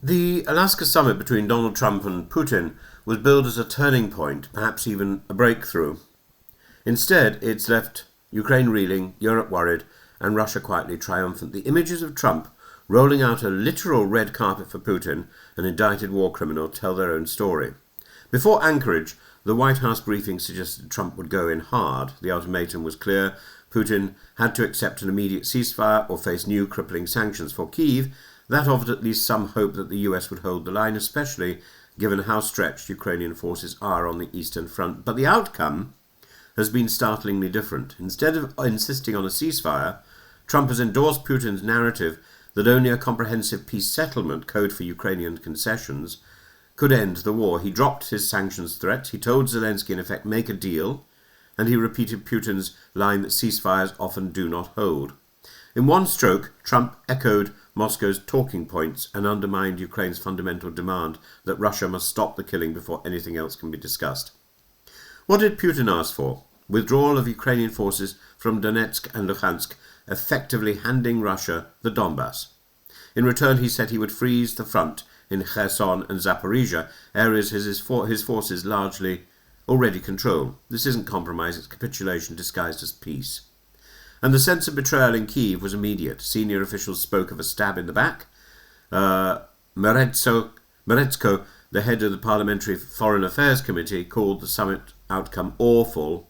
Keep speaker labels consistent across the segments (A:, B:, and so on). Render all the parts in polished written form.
A: The Alaska summit between Donald Trump and Putin was billed as a turning point, perhaps even a breakthrough. Instead, it's left Ukraine reeling, Europe worried, and Russia quietly triumphant. The images of Trump rolling out a literal red carpet for Putin, an indicted war criminal, tell their own story. Before Anchorage, the White House briefing suggested Trump would go in hard. The ultimatum was clear. Putin had to accept an immediate ceasefire or face new crippling sanctions. For Kyiv, that offered at least some hope that the US would hold the line, especially given how stretched Ukrainian forces are on the Eastern Front. But the outcome has been startlingly different. Instead of insisting on a ceasefire, Trump has endorsed Putin's narrative that only a comprehensive peace settlement, code for Ukrainian concessions, could end the war. He dropped his sanctions threats. He told Zelensky, in effect, make a deal, and he repeated Putin's line that ceasefires often do not hold. In one stroke, Trump echoed Moscow's talking points and undermined Ukraine's fundamental demand that Russia must stop the killing before anything else can be discussed. What did Putin ask for? Withdrawal of Ukrainian forces from Donetsk and Luhansk, effectively handing Russia the Donbass. In return, he said he would freeze the front in Kherson and Zaporizhia, areas his forces largely already control. This isn't compromise, it's capitulation disguised as peace. And the sense of betrayal in Kyiv was immediate. Senior officials spoke of a stab in the back. Meretsko, the head of the Parliamentary Foreign Affairs Committee, called the summit outcome awful.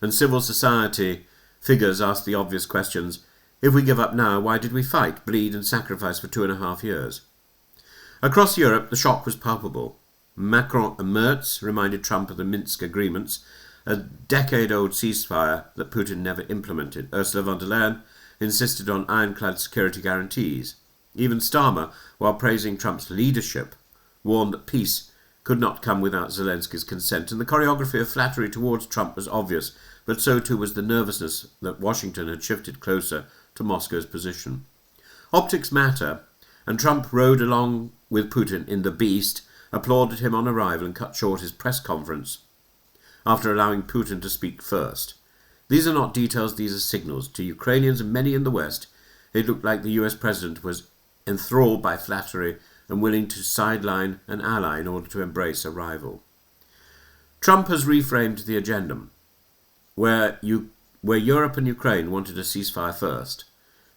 A: And civil society figures asked the obvious questions. If we give up now, why did we fight, bleed and sacrifice for 2.5 years? Across Europe, the shock was palpable. Macron and Merz reminded Trump of the Minsk agreements, a decade-old ceasefire that Putin never implemented. Ursula von der Leyen insisted on ironclad security guarantees. Even Starmer, while praising Trump's leadership, warned that peace could not come without Zelensky's consent. And the choreography of flattery towards Trump was obvious, but so too was the nervousness that Washington had shifted closer to Moscow's position. Optics matter, and Trump rode along with Putin in the Beast, applauded him on arrival and cut short his press conference after allowing Putin to speak first. These are not details, these are signals. To Ukrainians and many in the West, it looked like the US president was enthralled by flattery and willing to sideline an ally in order to embrace a rival. Trump has reframed the agenda, where Europe and Ukraine wanted a ceasefire first,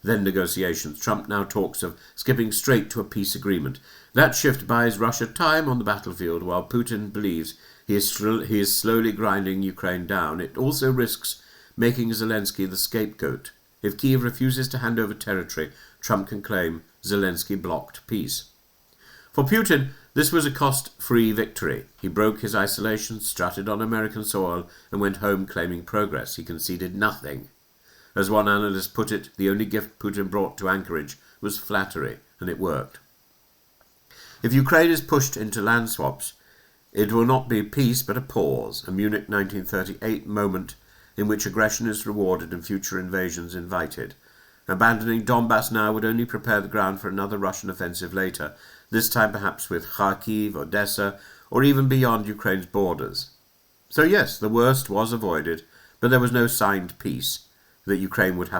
A: then negotiations. Trump now talks of skipping straight to a peace agreement. That shift buys Russia time on the battlefield, while Putin believes he is slowly grinding Ukraine down. It also risks making Zelensky the scapegoat. If Kyiv refuses to hand over territory, Trump can claim Zelensky blocked peace. For Putin, this was a cost-free victory. He broke his isolation, strutted on American soil, and went home claiming progress. He conceded nothing. As one analyst put it, the only gift Putin brought to Anchorage was flattery, and it worked. If Ukraine is pushed into land swaps, it will not be peace but a pause, a Munich 1938 moment in which aggression is rewarded and future invasions invited. Abandoning Donbass now would only prepare the ground for another Russian offensive later, this time perhaps with Kharkiv, Odessa, or even beyond Ukraine's borders. So yes, the worst was avoided, but there was no signed peace that Ukraine would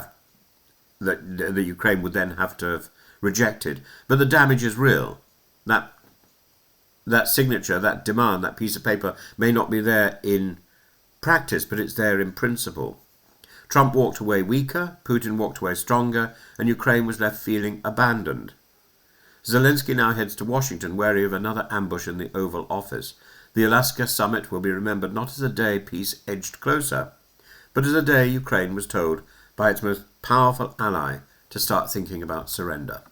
A: then have to have rejected. But the damage is real. That signature, that demand, that piece of paper may not be there in practice, but it's there in principle. Trump walked away weaker, Putin walked away stronger, and Ukraine was left feeling abandoned. Zelensky now heads to Washington, wary of another ambush in the Oval Office. The Alaska summit will be remembered not as a day peace edged closer, but as a day Ukraine was told by its most powerful ally to start thinking about surrender.